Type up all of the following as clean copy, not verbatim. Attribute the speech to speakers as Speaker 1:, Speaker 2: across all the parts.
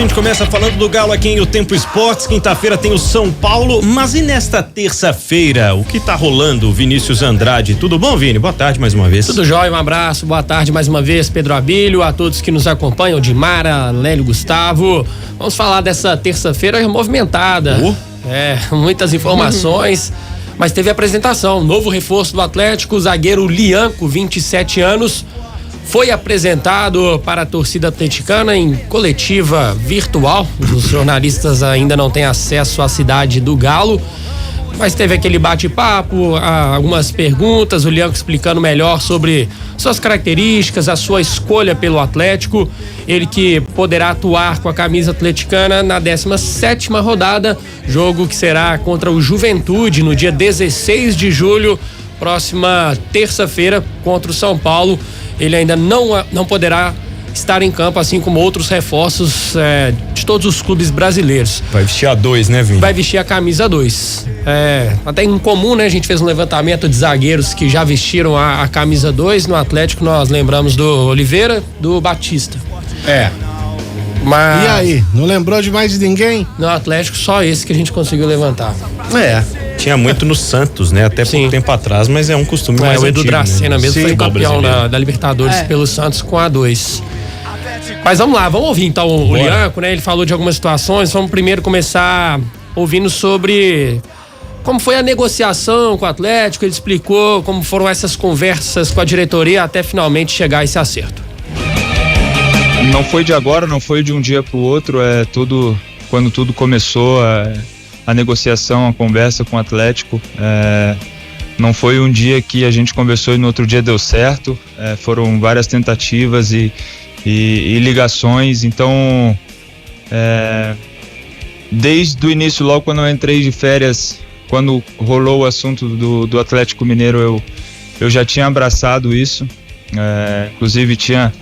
Speaker 1: gente começa falando do Galo aqui em O Tempo Esportes. Quinta-feira tem o São Paulo, mas e nesta terça-feira, o que tá rolando? Vinícius Andrade, tudo bom, Vini? Boa tarde mais uma vez.
Speaker 2: Tudo jóia, um abraço, boa tarde mais uma vez, Pedro Abílio, a todos que nos acompanham, Dimara, Lélio, Gustavo. Vamos falar dessa terça-feira movimentada. Muitas informações, mas teve apresentação, novo reforço do Atlético, o zagueiro Lianco, 27 anos, foi apresentado para a torcida atleticana em coletiva virtual. Os jornalistas ainda não têm acesso à cidade do Galo, mas teve aquele bate-papo, algumas perguntas, o Lianco explicando melhor sobre suas características, a sua escolha pelo Atlético. Ele que poderá atuar com a camisa atleticana na 17ª rodada, jogo que será contra o Juventude no dia 16 de julho, próxima terça-feira, contra o São Paulo. Ele ainda não poderá estar em campo, assim como outros reforços de todos os clubes brasileiros.
Speaker 1: Vai vestir a 2, né, Vini?
Speaker 2: Vai vestir a camisa 2. Até incomum, né? A gente fez um levantamento de zagueiros que já vestiram a camisa 2. No Atlético nós lembramos do Oliveira, do Batista. Mas...
Speaker 3: E aí, não lembrou de mais ninguém?
Speaker 2: No Atlético só esse que a gente conseguiu levantar.
Speaker 1: Tinha muito no Santos, né? Até pouco tempo atrás, mas é um costume mais
Speaker 2: o Edu
Speaker 1: antigo,
Speaker 2: Dracena,
Speaker 1: né?
Speaker 2: mesmo foi campeão da Libertadores pelo Santos com a 2. Mas vamos lá, vamos ouvir então o Lianco, né? Ele falou de algumas situações. Vamos primeiro começar ouvindo sobre como foi a negociação com o Atlético. Ele explicou como foram essas conversas com a diretoria até finalmente chegar a esse acerto.
Speaker 4: Não foi de agora, não foi de um dia para o outro, quando tudo começou, a negociação, a conversa com o Atlético, não foi um dia que a gente conversou e no outro dia deu certo, foram várias tentativas e ligações. Então, desde o início, logo quando eu entrei de férias, quando rolou o assunto do Atlético Mineiro, eu já tinha abraçado isso, inclusive tinha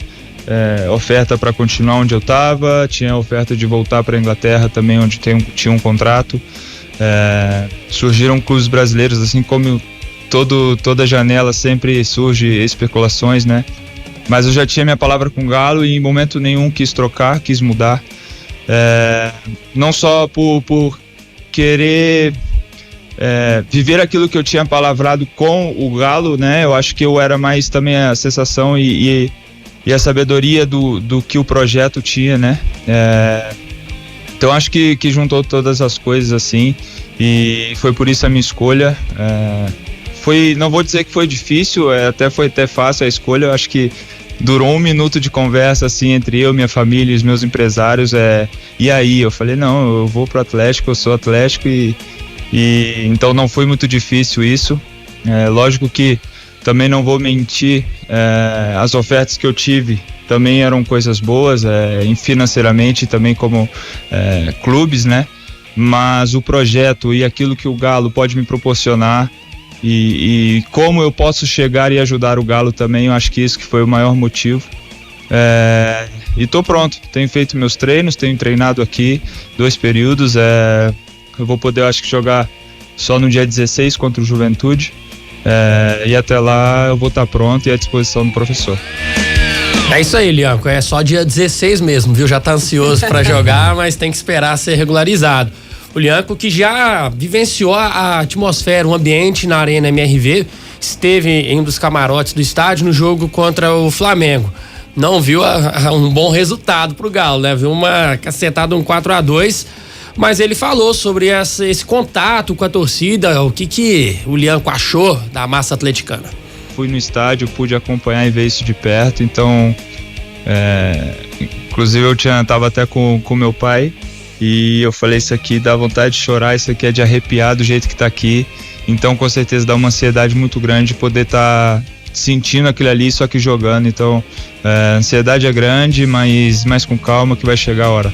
Speaker 4: oferta para continuar onde eu estava, tinha oferta de voltar para a Inglaterra também, onde tinha um contrato. Surgiram clubes brasileiros, assim como toda janela sempre surge especulações, né? Mas eu já tinha minha palavra com o Galo e em momento nenhum quis trocar, quis mudar. Não só por querer viver aquilo que eu tinha palavrado com o Galo, né? Eu acho que eu era mais também a sensação e a sabedoria do que o projeto tinha, né? Então acho que juntou todas as coisas assim e foi por isso a minha escolha. Não vou dizer que foi difícil, foi até fácil a escolha. Eu acho que durou 1 minuto de conversa assim entre eu, minha família e os meus empresários. E aí eu falei, não, eu vou pro Atlético, eu sou Atlético e então não foi muito difícil isso. Lógico que também não vou mentir, as ofertas que eu tive também eram coisas boas, financeiramente também como clubes, né? Mas o projeto e aquilo que o Galo pode me proporcionar e como eu posso chegar e ajudar o Galo também, eu acho que isso que foi o maior motivo. E tô pronto, tenho feito meus treinos, tenho treinado aqui 2 períodos, eu vou poder, acho que, jogar só no dia 16 contra o Juventude. E até lá eu vou estar pronto e à disposição do professor.
Speaker 2: É isso aí, Lianco, é só dia 16 mesmo, viu? Já tá ansioso para jogar, mas tem que esperar ser regularizado. O Lianco, que já vivenciou a atmosfera, o ambiente na Arena MRV, esteve em um dos camarotes do estádio no jogo contra o Flamengo. Não viu um bom resultado pro Galo, né? Viu uma cacetada, um 4-2. Mas ele falou sobre esse contato com a torcida, o que o Lianco achou da massa atleticana.
Speaker 4: Fui no estádio, pude acompanhar e ver isso de perto, então inclusive eu tava até com meu pai e eu falei, isso aqui dá vontade de chorar, isso aqui é de arrepiar do jeito que tá aqui, então com certeza dá uma ansiedade muito grande poder estar sentindo aquilo ali, só que jogando. Então a ansiedade é grande, mas com calma que vai chegar a hora.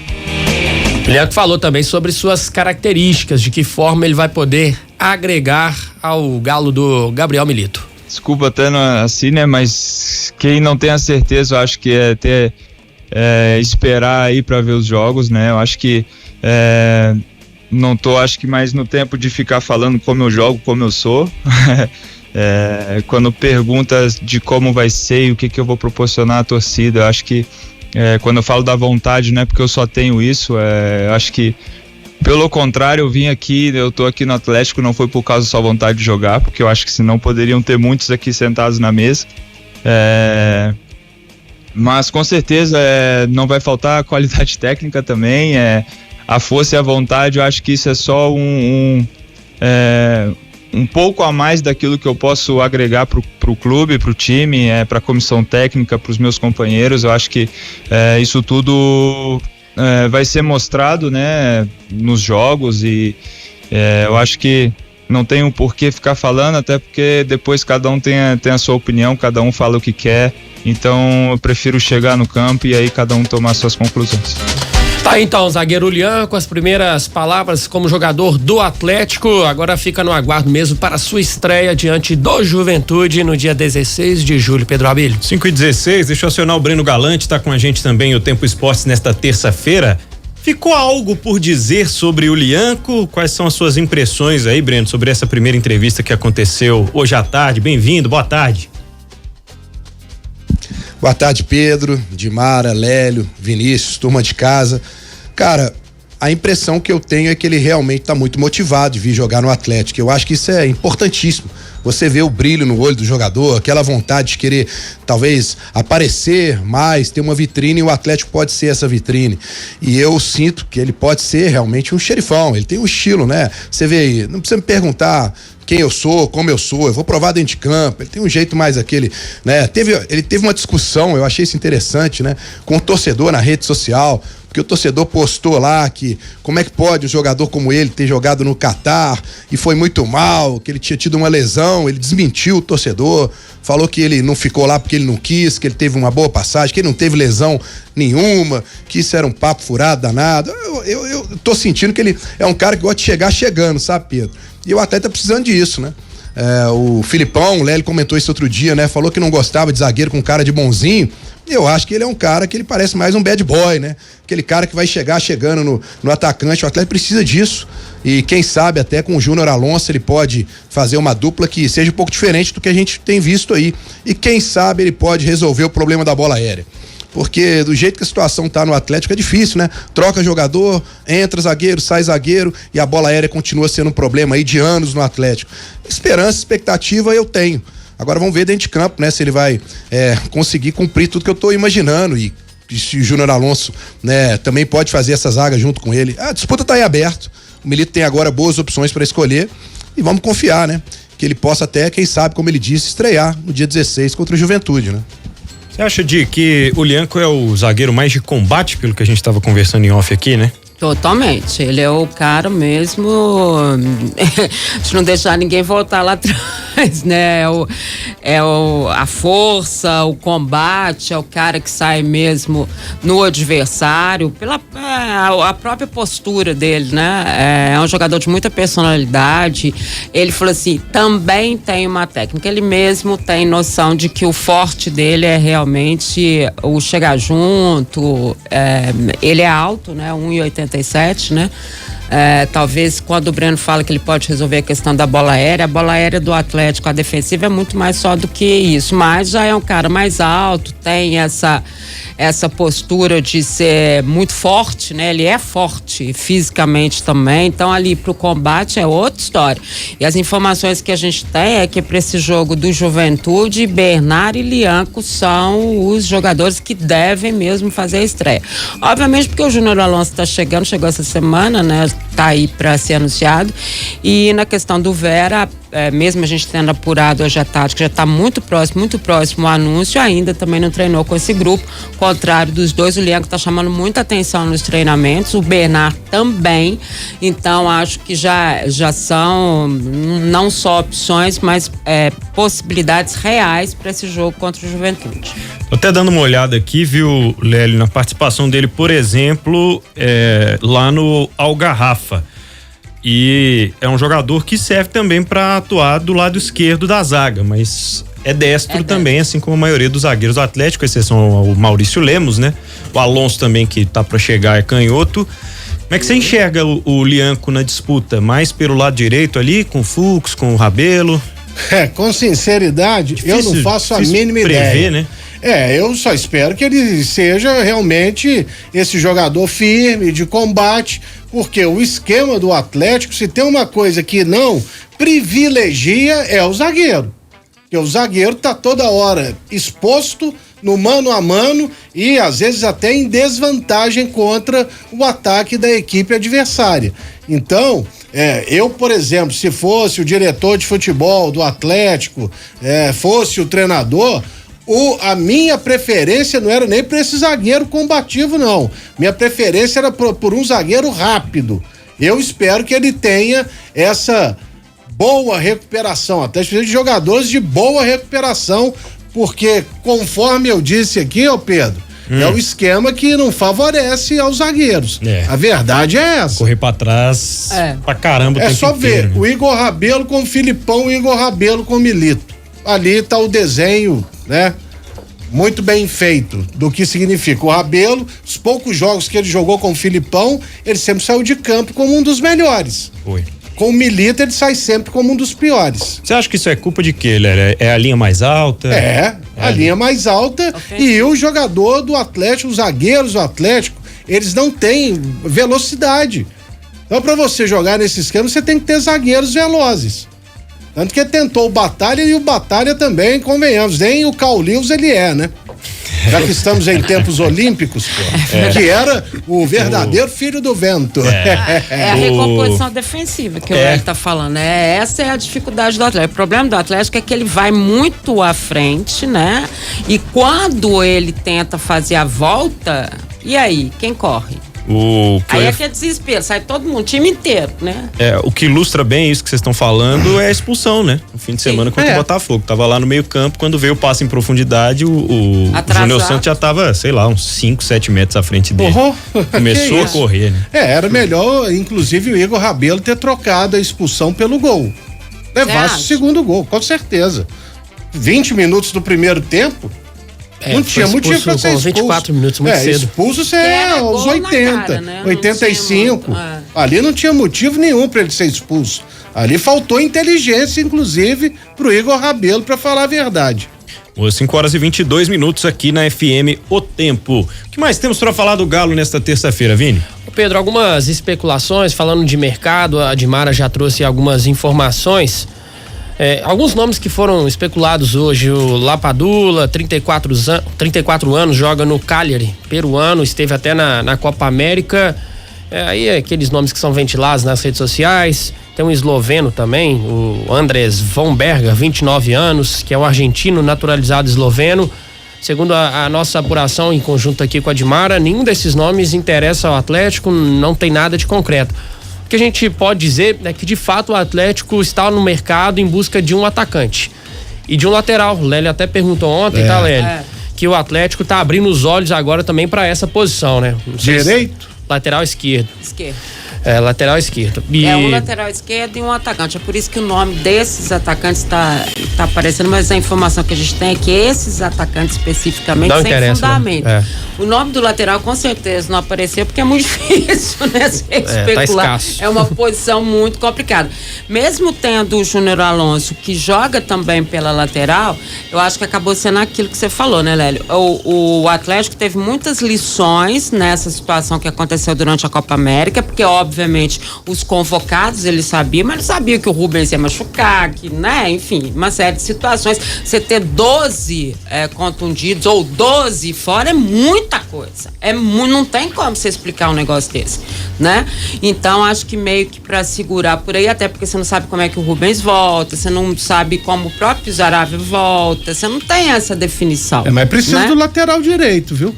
Speaker 2: O Lianco falou também sobre suas características, de que forma ele vai poder agregar ao Galo do Gabriel Milito.
Speaker 4: Desculpa até assim, né? Mas quem não tem a certeza, eu acho que esperar aí para ver os jogos, né? Eu acho que não tô, acho que mais no tempo de ficar falando como eu jogo, como eu sou. Quando perguntas de como vai ser e o que eu vou proporcionar à torcida, eu acho que quando eu falo da vontade, não é porque eu só tenho isso, acho que pelo contrário, eu vim aqui, eu tô aqui no Atlético, não foi por causa da sua vontade de jogar, porque eu acho que senão poderiam ter muitos aqui sentados na mesa. Mas com certeza não vai faltar a qualidade técnica também, a força e a vontade. Eu acho que isso é só um pouco a mais daquilo que eu posso agregar pro clube, pro time, pra comissão técnica, pros meus companheiros. Eu acho que isso tudo vai ser mostrado, né, nos jogos, e eu acho que não tem um porquê ficar falando, até porque depois cada um tem a sua opinião, cada um fala o que quer. Então eu prefiro chegar no campo e aí cada um tomar suas conclusões.
Speaker 2: Tá, então, zagueiro Ulian, com as primeiras palavras como jogador do Atlético, agora fica no aguardo mesmo para a sua estreia diante do Juventude no dia 16 de julho, Pedro Abílio.
Speaker 1: 5h16, deixa eu acionar o Breno Galante, tá com a gente também o Tempo Esportes nesta terça-feira. Ficou algo por dizer sobre o Lianco? Quais são as suas impressões aí, Breno, sobre essa primeira entrevista que aconteceu hoje à tarde? Bem-vindo, boa tarde.
Speaker 3: Boa tarde, Pedro, Dimara, Lélio, Vinícius, turma de casa. Cara, a impressão que eu tenho é que ele realmente está muito motivado de vir jogar no Atlético. Eu acho que isso é importantíssimo. Você vê o brilho no olho do jogador, aquela vontade de querer talvez aparecer mais, ter uma vitrine, e o Atlético pode ser essa vitrine. E eu sinto que ele pode ser realmente um xerifão, ele tem um estilo, né? Você vê aí, não precisa me perguntar quem eu sou, como eu sou, eu vou provar dentro de campo. Ele tem um jeito mais aquele, né? Ele teve uma discussão, eu achei isso interessante, né? Com o torcedor na rede social, porque o torcedor postou lá que como é que pode um jogador como ele ter jogado no Catar e foi muito mal, que ele tinha tido uma lesão. Ele desmentiu o torcedor, falou que ele não ficou lá porque ele não quis, que ele teve uma boa passagem, que ele não teve lesão nenhuma, que isso era um papo furado danado. Eu tô sentindo que ele é um cara que gosta de chegar chegando, sabe, Pedro? E o atleta tá precisando disso, né? O Filipão, o Lélio comentou isso outro dia, né? Falou que não gostava de zagueiro com cara de bonzinho. Eu acho que ele é um cara que ele parece mais um bad boy, né? Aquele cara que vai chegar chegando no atacante. O atleta precisa disso. E quem sabe até com o Júnior Alonso ele pode fazer uma dupla que seja um pouco diferente do que a gente tem visto aí. E quem sabe ele pode resolver o problema da bola aérea. Porque do jeito que a situação tá no Atlético é difícil, né? Troca jogador, entra zagueiro, sai zagueiro e a bola aérea continua sendo um problema aí de anos no Atlético. Esperança, expectativa eu tenho. Agora vamos ver dentro de campo, né? Se ele vai conseguir cumprir tudo que eu tô imaginando, e se o Júnior Alonso, né, também pode fazer essa zaga junto com ele. A disputa tá em aberto. O Milito tem agora boas opções para escolher e vamos confiar, né? Que ele possa até, quem sabe, como ele disse, estrear no dia 16 contra o Juventude, né?
Speaker 1: Você acha que o Lianco é o zagueiro mais de combate, pelo que a gente estava conversando em off aqui, né?
Speaker 5: Totalmente, ele é o cara mesmo de não deixar ninguém voltar lá atrás, né? A força, o combate, é o cara que sai mesmo no adversário, pela a própria postura dele, né? É um jogador de muita personalidade. Ele falou assim, também tem uma técnica, ele mesmo tem noção de que o forte dele é realmente o chegar junto. Ele é alto, né? 1,87, né? Talvez quando o Breno fala que ele pode resolver a questão da bola aérea do Atlético, a defensiva é muito mais só do que isso, mas já é um cara mais alto, tem essa postura de ser muito forte, né? Ele é forte fisicamente também, então ali pro combate é outra história. E as informações que a gente tem é que para esse jogo do Juventude, Bernard e Lianco são os jogadores que devem mesmo fazer a estreia. Obviamente porque o Júnior Alonso chegou essa semana, né? Tá aí para ser anunciado. E na questão do Vera, mesmo a gente tendo apurado hoje à tarde, que já está muito próximo o anúncio, ainda também não treinou com esse grupo. Contrário dos dois, o Lianco está chamando muita atenção nos treinamentos, o Bernard também. Então acho que já são não só opções, mas possibilidades reais para esse jogo contra o Juventude.
Speaker 1: Tô até dando uma olhada aqui, viu, Lélio, na participação dele, por exemplo, lá no Algarrafa. E é um jogador que serve também para atuar do lado esquerdo da zaga, mas é destro também, assim como a maioria dos zagueiros do Atlético, exceção o Maurício Lemos, né? O Alonso também, que tá para chegar, é canhoto. Como é que você enxerga o Lianco na disputa? Mais pelo lado direito ali, com o Fux, com o Rabelo?
Speaker 6: Com sinceridade,
Speaker 1: Difícil,
Speaker 6: eu não faço a mínima
Speaker 1: prever,
Speaker 6: ideia.
Speaker 1: né?
Speaker 6: Eu só espero que ele seja realmente esse jogador firme, de combate, porque o esquema do Atlético, se tem uma coisa que não privilegia, é o zagueiro. Porque o zagueiro tá toda hora exposto no mano a mano e às vezes até em desvantagem contra o ataque da equipe adversária. Então, eu, por exemplo, se fosse o diretor de futebol do Atlético, fosse o treinador, a minha preferência não era nem para esse zagueiro combativo, não. Minha preferência era por um zagueiro rápido. Eu espero que ele tenha essa boa recuperação, até de jogadores de boa recuperação, porque conforme eu disse aqui, Pedro, é o esquema que não favorece aos zagueiros. A verdade é essa.
Speaker 1: Correr pra trás pra caramba.
Speaker 6: É só ver, o Igor Rabelo com o Filipão, o Igor Rabelo com o Milito. Ali tá o desenho, né? Muito bem feito do que significa. O Rabelo, os poucos jogos que ele jogou com o Filipão, ele sempre saiu de campo como um dos melhores.
Speaker 1: Foi.
Speaker 6: Com o Milito, ele sai sempre como um dos piores.
Speaker 1: Você acha que isso é culpa de quê, Lélia? É a linha mais alta?
Speaker 6: A linha mais alta. E o jogador do Atlético, os zagueiros do Atlético, eles não têm velocidade. Então, pra você jogar nesse esquema, você tem que ter zagueiros velozes. Tanto que tentou o Batalha e o Batalha também, convenhamos, nem o Caulius ele né? Já que estamos em tempos olímpicos, que era o verdadeiro filho do vento.
Speaker 5: É a recomposição defensiva que o Hélio tá falando, essa é a dificuldade do Atlético. O problema do Atlético é que ele vai muito à frente, né? E quando ele tenta fazer a volta, e aí, quem corre? Aí é que é desespero, sai todo mundo, time inteiro, né?
Speaker 1: O que ilustra bem isso que vocês estão falando é a expulsão, né? No fim de semana contra o Botafogo. Tava lá no meio campo, quando veio o passe em profundidade, o Júnior Santos já tava, sei lá, uns 5, 7 metros à frente dele. Começou a correr, né?
Speaker 6: Era melhor, inclusive, o Igor Rabelo ter trocado a expulsão pelo gol. Levasse o segundo gol, com certeza. 20 minutos do primeiro tempo, não tinha motivo pra ser expulso.
Speaker 2: 24 minutos, muito cedo.
Speaker 6: Expulso você aos 80, cara, né? 85. Ali não tinha motivo nenhum pra ele ser expulso. Ali faltou inteligência, inclusive, pro Igor Rabelo, pra falar a verdade.
Speaker 1: 5h22 aqui na FM O Tempo. O que mais temos pra falar do Galo nesta terça-feira, Vini?
Speaker 2: Pedro, algumas especulações, falando de mercado, a Dimara já trouxe algumas informações. Alguns nomes que foram especulados hoje: o Lapadula, 34 anos, joga no Cagliari, peruano, esteve até na Copa América. Aí aqueles nomes que são ventilados nas redes sociais. Tem um esloveno também, o Andres von Berger, 29 anos, que é um argentino naturalizado esloveno. Segundo a nossa apuração em conjunto aqui com a Dimara, nenhum desses nomes interessa ao Atlético, não tem nada de concreto. O que a gente pode dizer é que de fato o Atlético está no mercado em busca de um atacante e de um lateral. O Lélio até perguntou ontem, tá, Lélio? Que o Atlético tá abrindo os olhos agora também para essa posição, né?
Speaker 6: Direito?
Speaker 2: Lateral esquerdo. Lateral esquerdo.
Speaker 5: Um lateral esquerdo e um atacante. É por isso que o nome desses atacantes tá aparecendo, mas a informação que a gente tem é que esses atacantes especificamente
Speaker 2: não
Speaker 5: sem fundamento.
Speaker 2: Né?
Speaker 5: O nome do lateral com certeza não apareceu porque é muito difícil, né? Se especular.
Speaker 2: Tá escasso.
Speaker 5: É uma posição muito complicada. Mesmo tendo o Júnior Alonso, que joga também pela lateral, eu acho que acabou sendo aquilo que você falou, né, Lélio? O Atlético teve muitas lições nessa situação que aconteceu durante a Copa América, porque obviamente os convocados eles sabiam, mas não sabiam que o Rubens ia machucar, que, né, enfim, uma série de situações. Você ter 12 contundidos ou 12 fora é muita coisa. Não tem como você explicar um negócio desse, né? Então acho que meio que pra segurar por aí, até porque você não sabe como é que o Rubens volta, você não sabe como o próprio Zaravia volta, você não tem essa definição.
Speaker 6: Mas precisa, né, do lateral direito, viu?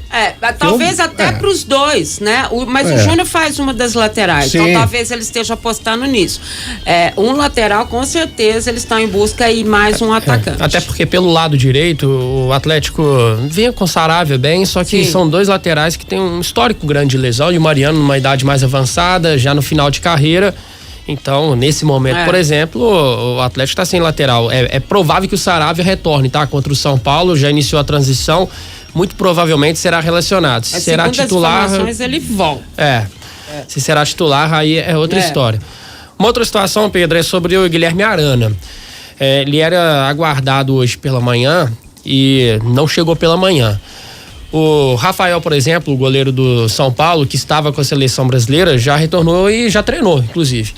Speaker 5: Talvez até pros dois, né? Mas o Júnior faz uma das laterais. Sim. Então talvez ele esteja apostando nisso. Um lateral, com certeza, eles estão em busca e mais um atacante.
Speaker 2: Até porque pelo lado direito, o Atlético vinha com Saravia bem, só que são dois laterais que tem um histórico grande de lesão, e o Mariano numa idade mais avançada, já no final de carreira. Então, nesse momento, por exemplo, o Atlético está sem lateral. É provável que o Saravia retorne, tá? Contra o São Paulo, já iniciou a transição, muito provavelmente será relacionado. Se será titular,
Speaker 5: as informações, ele volta.
Speaker 2: Se será titular, aí é outra história. Uma outra situação, Pedro, é sobre o Guilherme Arana. Ele era aguardado hoje pela manhã e não chegou pela manhã. O Rafael, por exemplo, o goleiro do São Paulo, que estava com a seleção brasileira, já retornou e já treinou, inclusive.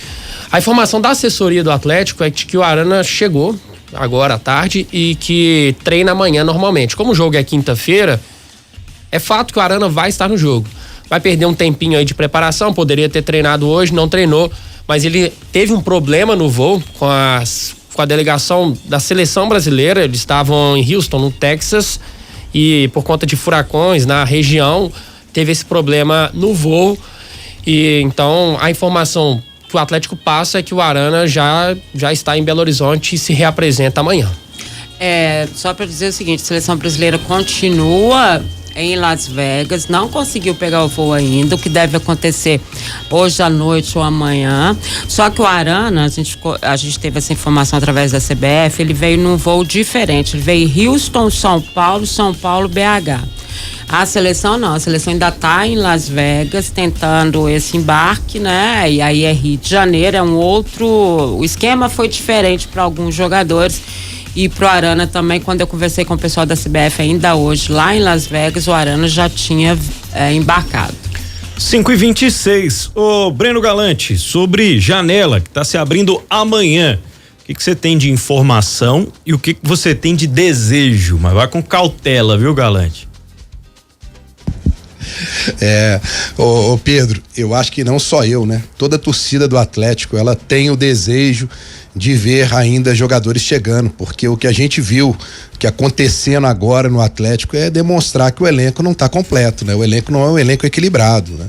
Speaker 2: A informação da assessoria do Atlético é que o Arana chegou agora à tarde e que treina amanhã normalmente. Como o jogo é quinta-feira, é fato que o Arana vai estar no jogo. Vai perder um tempinho aí de preparação, poderia ter treinado hoje, não treinou, mas ele teve um problema no voo com a delegação da seleção brasileira. Eles estavam em Houston, no Texas, e por conta de furacões na região, teve esse problema no voo. E então a informação que o Atlético passa é que o Arana já está em Belo Horizonte e se reapresenta amanhã.
Speaker 5: Só para dizer o seguinte, a seleção brasileira continua em Las Vegas, não conseguiu pegar o voo ainda, o que deve acontecer hoje à noite ou amanhã. Só que o Arana, a gente teve essa informação através da CBF, ele veio num voo diferente, ele veio em Houston, São Paulo, BH. A seleção não, a seleção ainda está em Las Vegas tentando esse embarque, né? E aí é Rio de Janeiro, o esquema foi diferente para alguns jogadores. E pro Arana também, quando eu conversei com o pessoal da CBF ainda hoje, lá em Las Vegas, o Arana já tinha embarcado.
Speaker 1: 5h26. Ô Breno Galante, sobre janela que está se abrindo amanhã, o que você tem de informação e o que você tem de desejo? Mas vai com cautela, viu, Galante?
Speaker 3: Ô Pedro, eu acho que não só eu, né? Toda a torcida do Atlético, ela tem o desejo de ver ainda jogadores chegando, porque o que a gente viu que acontecendo agora no Atlético é demonstrar que o elenco não está completo, né? O elenco não é um elenco equilibrado, né?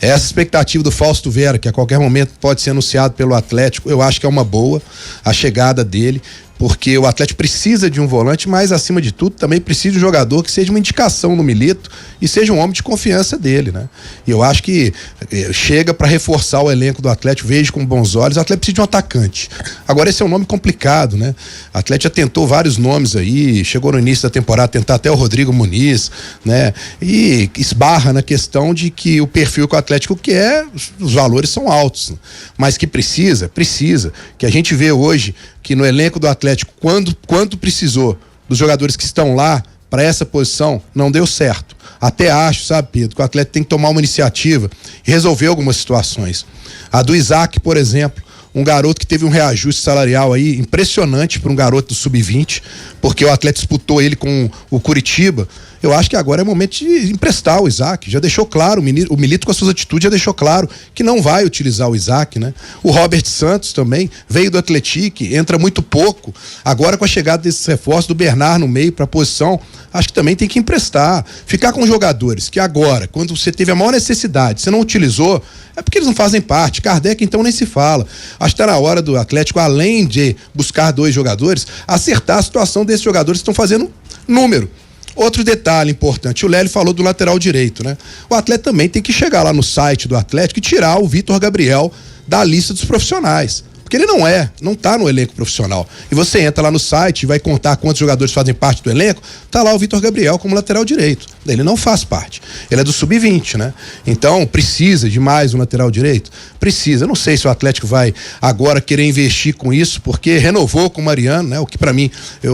Speaker 3: Essa expectativa do Fausto Vera, que a qualquer momento pode ser anunciado pelo Atlético, eu acho que é uma boa a chegada dele, porque o Atlético precisa de um volante, mas acima de tudo também precisa de um jogador que seja uma indicação no Milito e seja um homem de confiança dele, né? E eu acho que chega para reforçar o elenco do Atlético, vejo com bons olhos. O Atlético precisa de um atacante. Agora esse é um nome complicado, né? O Atlético já tentou vários nomes aí, chegou no início da temporada a tentar até o Rodrigo Muniz, né? E esbarra na questão de que o perfil que o Atlético quer, os valores são altos, né? Mas que precisa, que a gente vê hoje que no elenco do Atlético, quando precisou dos jogadores que estão lá para essa posição, não deu certo. Até acho, sabe, Pedro, que o Atlético tem que tomar uma iniciativa e resolver algumas situações. A do Isaac, por exemplo, um garoto que teve um reajuste salarial aí impressionante para um garoto do sub-20, porque o Atlético disputou ele com o Curitiba. Eu acho que agora é momento de emprestar o Isaac. Já deixou claro, o Milito com as suas atitudes já deixou claro que não vai utilizar o Isaac, né? O Robert Santos também veio do Atlético, entra muito pouco. Agora com a chegada desses reforços do Bernard no meio para a posição, acho que também tem que emprestar. Ficar com jogadores que agora, quando você teve a maior necessidade, você não utilizou, é porque eles não fazem parte. Kardec então nem se fala. Acho que está na hora do Atlético, além de buscar 2 jogadores, acertar a situação desses jogadores que estão fazendo número. Outro detalhe importante, o Lélio falou do lateral direito, né? O Atlético também tem que chegar lá no site do Atlético e tirar o Vitor Gabriel da lista dos profissionais. Porque ele não tá no elenco profissional. E você entra lá no site e vai contar quantos jogadores fazem parte do elenco, tá lá o Vitor Gabriel como lateral direito. Ele não faz parte. Ele é do sub-20, né? Então, precisa de mais um lateral direito? Precisa. Eu não sei se o Atlético vai agora querer investir com isso, porque renovou com o Mariano, né? O que pra mim,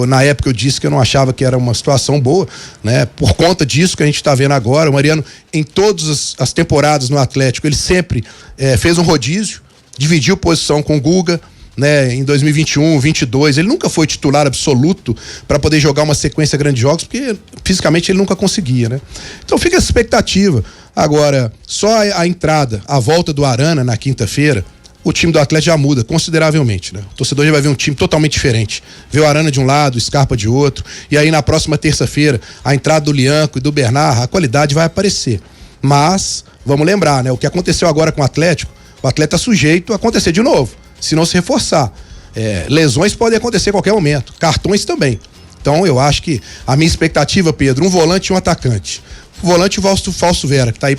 Speaker 3: na época eu disse que eu não achava que era uma situação boa, né? Por conta disso que a gente tá vendo agora, o Mariano, em todas as temporadas no Atlético, ele sempre fez um rodízio, dividiu posição com o Guga, né, em 2021, 22, ele nunca foi titular absoluto para poder jogar uma sequência grande de jogos, porque fisicamente ele nunca conseguia, né? Então fica essa expectativa. Agora, só a entrada, a volta do Arana na quinta-feira, o time do Atlético já muda consideravelmente, né? O torcedor já vai ver um time totalmente diferente. Vê o Arana de um lado, o Scarpa de outro, e aí na próxima terça-feira, a entrada do Lianco e do Bernard, a qualidade vai aparecer. Mas, vamos lembrar, né? O que aconteceu agora com o Atlético, o atleta é sujeito a acontecer de novo, se não se reforçar. Lesões podem acontecer a qualquer momento, cartões também. Então eu acho que a minha expectativa, Pedro, um volante e um atacante. O volante, o Fausto Vera, que tá aí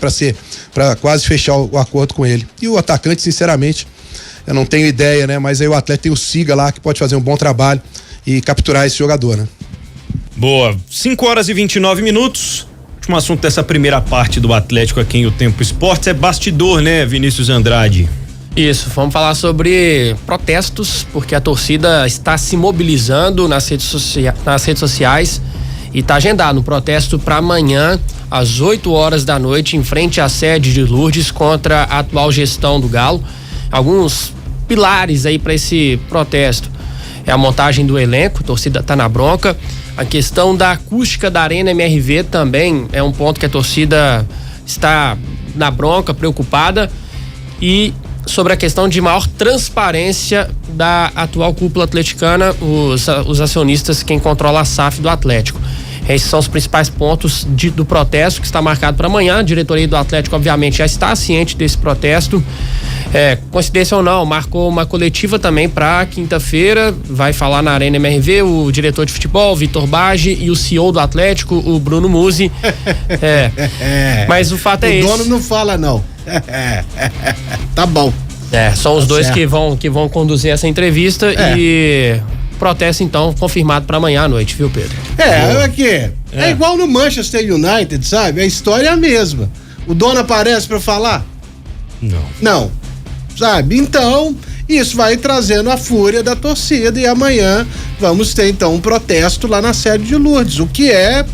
Speaker 3: para quase fechar o acordo com ele. E o atacante, sinceramente, eu não tenho ideia, né? Mas aí o atleta tem o Siga lá, que pode fazer um bom trabalho e capturar esse jogador, né?
Speaker 1: Boa, 5h29. Último assunto dessa primeira parte do Atlético aqui em O Tempo Esportes é bastidor, né, Vinícius Andrade?
Speaker 2: Isso, vamos falar sobre protestos, porque a torcida está se mobilizando nas redes sociais e está agendado um protesto para amanhã, às 8h da noite, em frente à sede de Lourdes, contra a atual gestão do Galo. Alguns pilares aí para esse protesto: é a montagem do elenco, a torcida tá na bronca. A questão da acústica da Arena MRV também é um ponto que a torcida está na bronca, preocupada. E sobre a questão de maior transparência da atual cúpula atleticana, os acionistas, quem controla a SAF do Atlético. Esses são os principais pontos do protesto que está marcado para amanhã. A diretoria do Atlético, obviamente, já está ciente desse protesto. Coincidência ou não, marcou uma coletiva também para quinta-feira. Vai falar na Arena MRV o diretor de futebol, Vitor Bage, e o CEO do Atlético, o Bruno Musi. Mas o fato é esse.
Speaker 6: O dono não fala, não. Tá bom.
Speaker 2: São os dois que vão conduzir essa entrevista e protesto, então, confirmado para amanhã à noite, viu, Pedro?
Speaker 6: É igual no Manchester United, sabe? A história é a mesma. O dono aparece para falar? Não. Sabe? Então, isso vai trazendo a fúria da torcida e amanhã vamos ter, então, um protesto lá na sede de Lourdes, o que é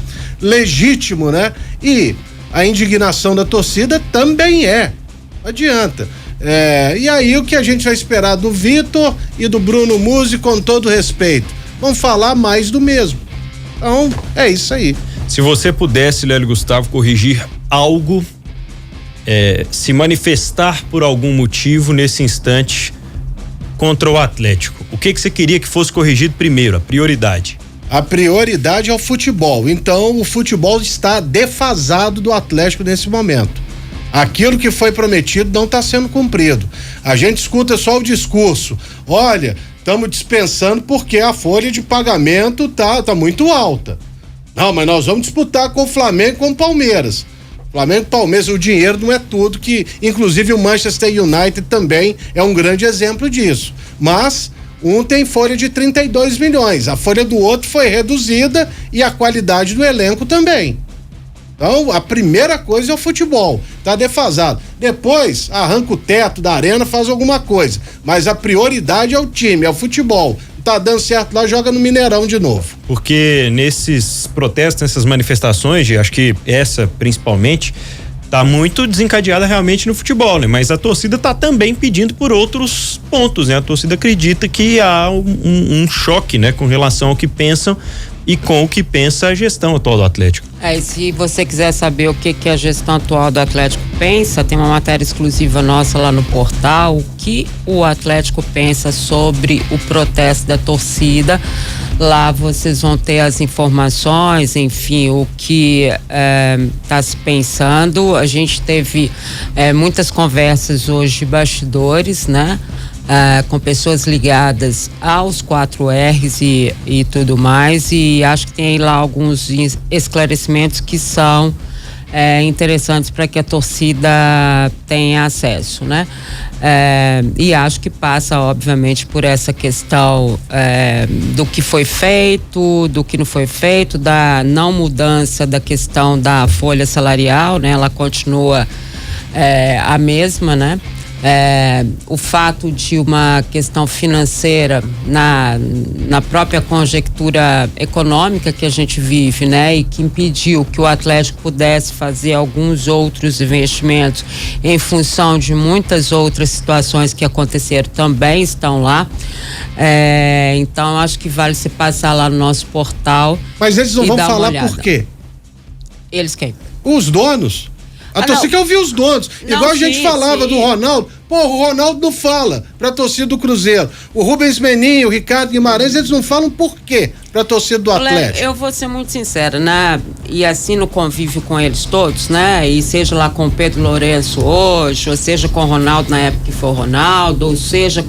Speaker 6: legítimo, né? E a indignação da torcida também não adianta. E aí o que a gente vai esperar do Vitor e do Bruno Musi, com todo respeito? Vamos falar mais do mesmo. Então, é isso aí.
Speaker 1: Se você pudesse, Lélio Gustavo, corrigir algo, se manifestar por algum motivo nesse instante contra o Atlético, o que você queria que fosse corrigido primeiro, a prioridade?
Speaker 6: A prioridade é o futebol. Então, o futebol está defasado do Atlético nesse momento. Aquilo que foi prometido não está sendo cumprido. A gente escuta só o discurso. Olha, estamos dispensando porque a folha de pagamento tá muito alta. Não, mas nós vamos disputar com o Flamengo e com o Palmeiras. Flamengo e Palmeiras, o dinheiro não é tudo, que inclusive o Manchester United também é um grande exemplo disso. Mas um tem folha de 32 milhões, a folha do outro foi reduzida e a qualidade do elenco também. Então, a primeira coisa é o futebol, tá defasado. Depois, arranca o teto da arena, faz alguma coisa. Mas a prioridade é o time, é o futebol. Tá dando certo lá, joga no Mineirão de novo.
Speaker 1: Porque nesses protestos, nessas manifestações, acho que essa principalmente, tá muito desencadeada realmente no futebol, né? Mas a torcida tá também pedindo por outros pontos, né? A torcida acredita que há um choque, né? Com relação ao que pensam e com o que pensa a gestão atual do Atlético.
Speaker 5: E se você quiser saber o que a gestão atual do Atlético pensa, tem uma matéria exclusiva nossa lá no portal, o que o Atlético pensa sobre o protesto da torcida. Lá vocês vão ter as informações, enfim, o que está se pensando. A gente teve muitas conversas hoje de bastidores, né? Com pessoas ligadas aos 4Rs e tudo mais, e acho que tem lá alguns esclarecimentos que são interessantes para que a torcida tenha acesso, né? E acho que passa, obviamente, por essa questão do que foi feito, do que não foi feito, da não mudança da questão da folha salarial, né? Ela continua a mesma, né? O fato de uma questão financeira na própria conjectura econômica que a gente vive, né? E que impediu que o Atlético pudesse fazer alguns outros investimentos em função de muitas outras situações que aconteceram, também estão lá. Então acho que vale se passar lá no nosso portal.
Speaker 6: Mas eles não vão falar por quê?
Speaker 5: Eles quem?
Speaker 6: Os donos. A torcida quer ouvir os donos. Não, igual a gente falava do Ronaldo. O Ronaldo não fala pra torcida do Cruzeiro. O Rubens Meninho, o Ricardo Guimarães, eles não falam por quê pra torcida do Atlético.
Speaker 5: Eu vou ser muito sincera, né? E assim no convívio com eles todos, né? E seja lá com o Pedro Lourenço hoje, ou seja com o Ronaldo na época que foi o Ronaldo, ou seja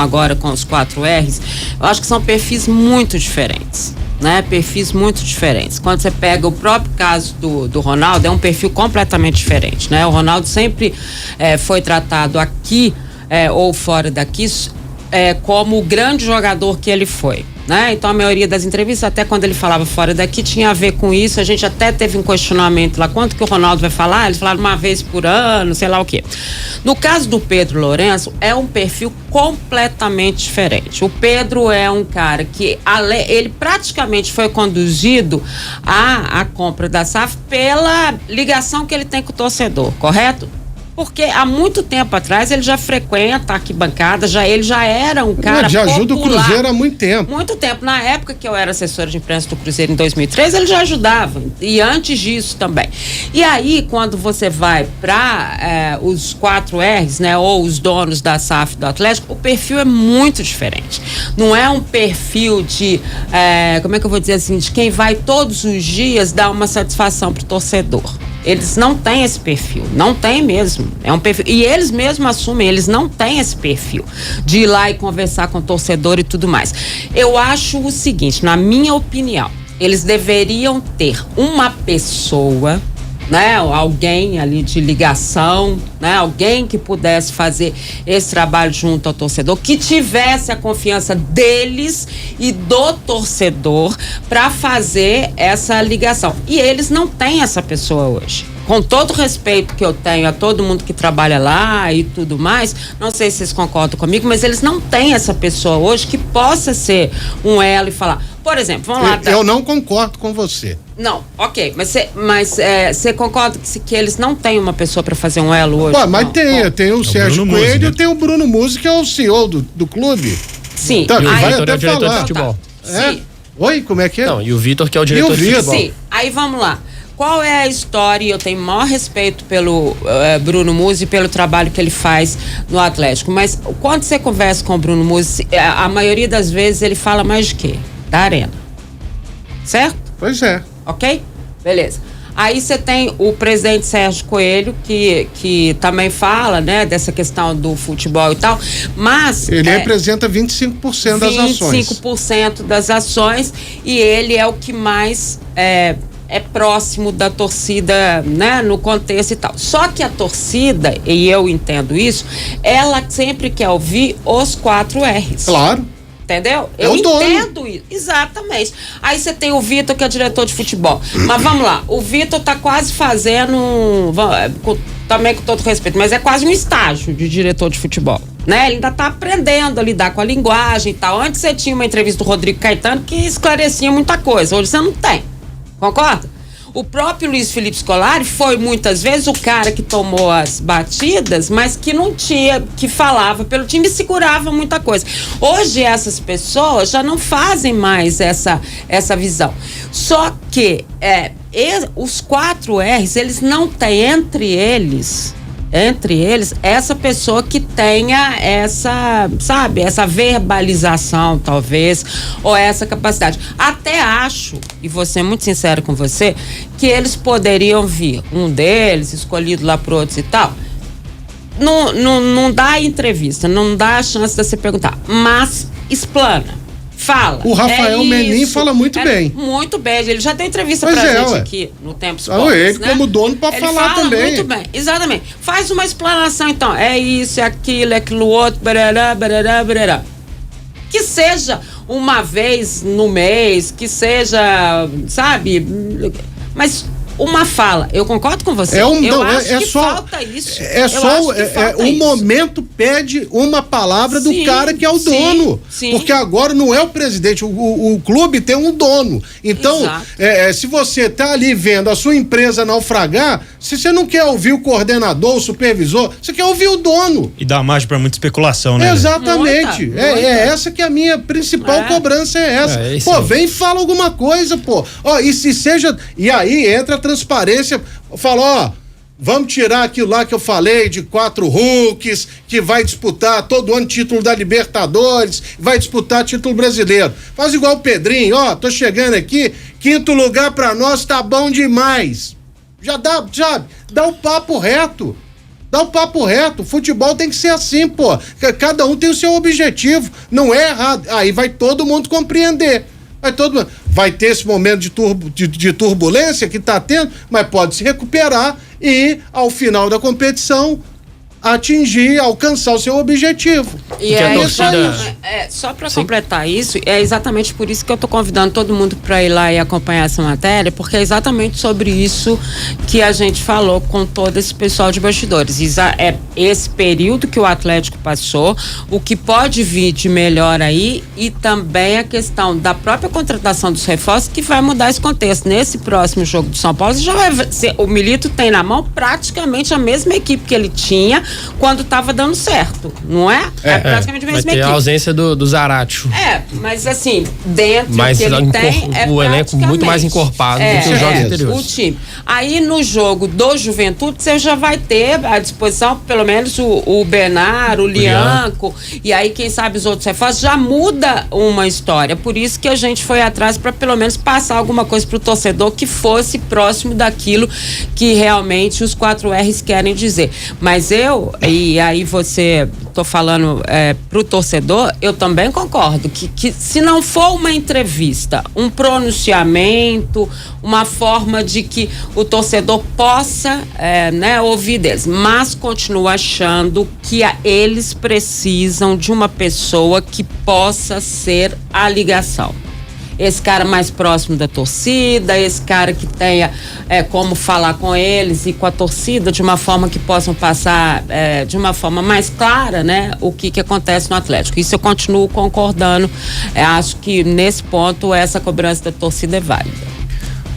Speaker 5: agora com os 4Rs, eu acho que são perfis muito diferentes. Né? Perfis muito diferentes. Quando você pega o próprio caso do Ronaldo, é um perfil completamente diferente, né? O Ronaldo sempre foi tratado aqui ou fora daqui como o grande jogador que ele foi, né? Então a maioria das entrevistas, até quando ele falava fora daqui, tinha a ver com isso. A gente até teve um questionamento lá, quanto que o Ronaldo vai falar? Eles falaram uma vez por ano, sei lá o quê. No caso do Pedro Lourenço, é um perfil completamente diferente. O Pedro é um cara que ele praticamente foi conduzido à compra da SAF pela ligação que ele tem com o torcedor, correto? Porque há muito tempo atrás ele já frequenta a arquibancada, ele já era um cara
Speaker 6: já ajuda popular. O Cruzeiro há muito tempo.
Speaker 5: Muito tempo. Na época que eu era assessora de imprensa do Cruzeiro em 2003, ele já ajudava. E antes disso também. E aí, quando você vai para os 4 R's, né, ou os donos da SAF do Atlético, o perfil é muito diferente. Não é um perfil de, como é que eu vou dizer assim, de quem vai todos os dias dar uma satisfação pro torcedor. Eles não têm esse perfil, não tem mesmo. É um perfil, e eles mesmos assumem, eles não têm esse perfil de ir lá e conversar com o torcedor e tudo mais. Eu acho o seguinte, na minha opinião, eles deveriam ter uma pessoa, né, alguém ali de ligação, né, alguém que pudesse fazer esse trabalho junto ao torcedor, que tivesse a confiança deles e do torcedor para fazer essa ligação. E eles não têm essa pessoa hoje. Com todo o respeito que eu tenho a todo mundo que trabalha lá e tudo mais, não sei se vocês concordam comigo, mas eles não têm essa pessoa hoje que possa ser um elo e falar. Por exemplo, vamos lá.
Speaker 6: Eu não concordo com você.
Speaker 5: Não, ok, mas você concorda que eles não têm uma pessoa para fazer um elo hoje?
Speaker 6: Pô, mas tem o Sérgio Coelho e tem o Bruno Musi, que é o CEO do clube.
Speaker 5: Sim.
Speaker 2: Então, e o
Speaker 6: vai
Speaker 2: Vitor
Speaker 6: até
Speaker 2: é o diretor
Speaker 6: falar.
Speaker 2: de futebol.
Speaker 5: Sim.
Speaker 6: Oi, como é que é?
Speaker 2: Não, e o Vitor, que é o diretor de futebol.
Speaker 5: Sim, aí vamos lá. Qual é a história? Eu tenho maior respeito pelo Bruno Musi e pelo trabalho que ele faz no Atlético, mas quando você conversa com o Bruno Musi, a maioria das vezes ele fala mais de quê? Da arena. Certo?
Speaker 6: Pois é.
Speaker 5: Ok? Beleza. Aí você tem o presidente Sérgio Coelho, que também fala, né, dessa questão do futebol e tal, mas...
Speaker 6: Ele representa 25% das ações.
Speaker 5: 25% das ações, e ele é o que mais é próximo da torcida, né, no contexto e tal. Só que a torcida, e eu entendo isso, ela sempre quer ouvir os 4 R's.
Speaker 6: Claro.
Speaker 5: Entendeu? Eu entendo isso. Exatamente. Aí você tem o Vitor, que é diretor de futebol. Mas vamos lá, o Vitor tá quase fazendo, também com todo respeito, mas é quase um estágio de diretor de futebol, né? Ele ainda tá aprendendo a lidar com a linguagem e tal. Antes você tinha uma entrevista do Rodrigo Caetano que esclarecia muita coisa. Hoje você não tem. Concorda? O próprio Luiz Felipe Scolari foi muitas vezes o cara que tomou as batidas, mas que não tinha, que falava pelo time e segurava muita coisa. Hoje essas pessoas já não fazem mais essa visão. Só que os 4 R's, eles não têm entre eles essa pessoa que tenha essa, sabe, essa verbalização, talvez, ou essa capacidade. Até acho, e vou ser muito sincero com você, que eles poderiam vir, um deles, escolhido lá por outros e tal, não dá entrevista, não dá a chance de você perguntar, mas explana. Fala.
Speaker 6: O Rafael Menin fala muito bem.
Speaker 5: Muito bem. Ele já deu entrevista pra gente aqui no Tempo Esportes,
Speaker 6: ele,
Speaker 5: né?
Speaker 6: como dono, pode falar
Speaker 5: fala
Speaker 6: também.
Speaker 5: Muito bem, exatamente. Faz uma explanação, então. É isso, é aquilo outro, barará, barará, barará. Que seja uma vez no mês, que seja, sabe? Mas uma fala. Eu concordo com você. Eu acho que falta isso.
Speaker 6: O momento pede uma palavra do cara que é o dono.
Speaker 5: Sim.
Speaker 6: Porque agora não é o presidente, o clube tem um dono. Então, se você tá ali vendo a sua empresa naufragar, se você não quer ouvir o coordenador, o supervisor, você quer ouvir o dono.
Speaker 1: E dá margem para muita especulação, né?
Speaker 6: Exatamente. Muita. Essa que é a minha principal cobrança, é essa. Vem e fala alguma coisa, pô. E aí entra a transparência, fala, vamos tirar aquilo lá que eu falei de 4 Hulks, que vai disputar todo ano título da Libertadores, vai disputar título brasileiro. Faz igual o Pedrinho, tô chegando aqui, 5º lugar pra nós tá bom demais. Já dá o papo reto. Dá o papo reto. O futebol tem que ser assim, pô. Cada um tem o seu objetivo. Não é errado. Aí vai todo mundo compreender. Vai ter esse momento de turbulência que tá tendo, mas pode se recuperar e, ao final da competição, atingir, alcançar o seu objetivo.
Speaker 5: E
Speaker 2: a
Speaker 5: é
Speaker 2: torcida...
Speaker 5: só para completar isso, é exatamente por isso que eu tô convidando todo mundo para ir lá e acompanhar essa matéria, porque é exatamente sobre isso que a gente falou com todo esse pessoal de bastidores. É esse período que o Atlético passou, o que pode vir de melhor aí, e também a questão da própria contratação dos reforços, que vai mudar esse contexto. Nesse próximo jogo do São Paulo, já vai ser, o Milito tem na mão praticamente a mesma equipe que ele tinha quando estava dando certo, não é? É praticamente a mesma equipe.
Speaker 2: A ausência do Zaratio.
Speaker 5: Mas assim, dentro
Speaker 2: mas
Speaker 5: que ele tem,
Speaker 2: o elenco muito mais encorpado do que os jogos anteriores.
Speaker 5: O time. Aí no jogo do Juventude, você já vai ter à disposição, pelo menos o Bernard, o Lianco, e aí quem sabe os outros reforços, já muda uma história. Por isso que a gente foi atrás para pelo menos passar alguma coisa pro torcedor que fosse próximo daquilo que realmente os 4Rs querem dizer. Mas e aí você, tô falando pro torcedor, eu também concordo que se não for uma entrevista, um pronunciamento, uma forma de que o torcedor possa ouvir deles, mas continuo achando que eles precisam de uma pessoa que possa ser a ligação. Esse cara mais próximo da torcida, esse cara que tenha como falar com eles e com a torcida de uma forma que possam passar de uma forma mais clara, né, o que acontece no Atlético. Isso eu continuo concordando. Acho que nesse ponto essa cobrança da torcida é válida.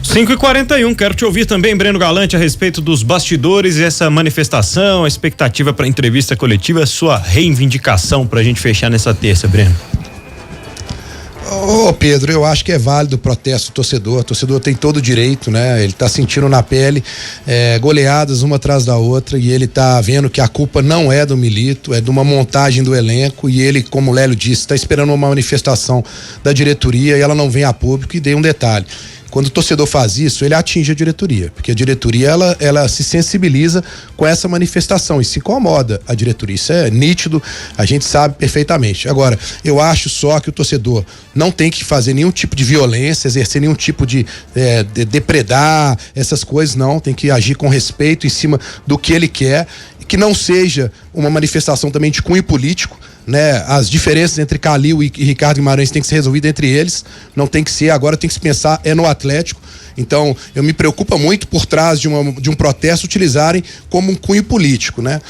Speaker 1: 5h41, quero te ouvir também, Breno Galante, a respeito dos bastidores e essa manifestação, a expectativa para a entrevista coletiva, sua reivindicação para a gente fechar nessa terça, Breno.
Speaker 3: Pedro, eu acho que é válido o protesto do torcedor. O torcedor tem todo o direito, né? Ele tá sentindo na pele goleadas uma atrás da outra, e ele tá vendo que a culpa não é do Milito, é de uma montagem do elenco, e ele, como o Lélio disse, tá esperando uma manifestação da diretoria e ela não vem a público. E dei um detalhe: quando o torcedor faz isso, ele atinge a diretoria, porque a diretoria ela se sensibiliza com essa manifestação e se incomoda a diretoria. Isso é nítido, a gente sabe perfeitamente. Agora, eu acho só que o torcedor não tem que fazer nenhum tipo de violência, exercer nenhum tipo de depredar essas coisas, não. Tem que agir com respeito em cima do que ele quer, que não seja uma manifestação também de cunho político, né? As diferenças entre Calil e Ricardo Guimarães tem que ser resolvidas entre eles, não tem que ser, agora tem que se pensar no Atlético. Então, eu me preocupa muito por trás de um protesto utilizarem como um cunho político, né?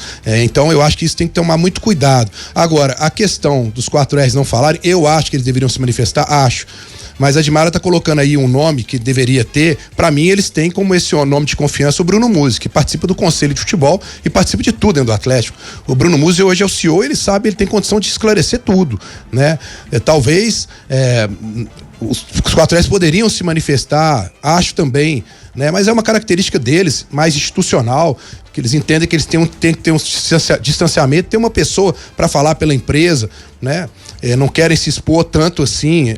Speaker 3: Então, eu acho que isso tem que tomar muito cuidado. Agora, a questão dos 4Rs não falarem, eu acho que eles deveriam se manifestar, acho. Mas a Dimara tá colocando aí um nome que deveria ter. Para mim, eles têm como esse nome de confiança o Bruno Musi, que participa do Conselho de Futebol e participa de tudo dentro do Atlético. O Bruno Musi hoje é o CEO, ele sabe, ele tem condição de esclarecer tudo, né? Talvez os 4Rs poderiam se manifestar, acho também, né? Mas é uma característica deles, mais institucional, que eles entendem que eles têm que ter um distanciamento, ter uma pessoa para falar pela empresa, né? Não querem se expor tanto assim.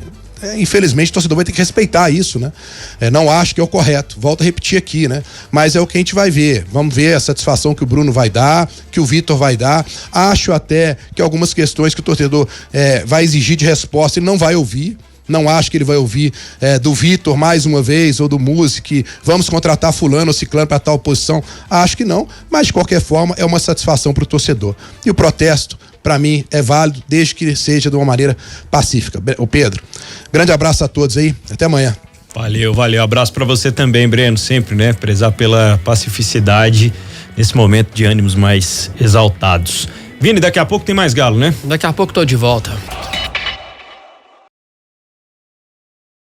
Speaker 3: Infelizmente o torcedor vai ter que respeitar isso, né? Não acho que é o correto, volto a repetir aqui, né? Mas é o que a gente vai ver, vamos ver a satisfação que o Bruno vai dar, que o Vitor vai dar. Acho até que algumas questões que o torcedor vai exigir de resposta ele não vai ouvir. Não acho que ele vai ouvir do Vitor mais uma vez, ou do Musi, que vamos contratar fulano ou ciclano para tal posição. Acho que não, mas de qualquer forma é uma satisfação para o torcedor. E o protesto, para mim, é válido, desde que seja de uma maneira pacífica. O Pedro, grande abraço a todos aí, até amanhã.
Speaker 1: Valeu, abraço para você também, Breno, sempre, né, prezar pela pacificidade nesse momento de ânimos mais exaltados. Vini, daqui a pouco tem mais Galo, né?
Speaker 2: Daqui a pouco tô de volta.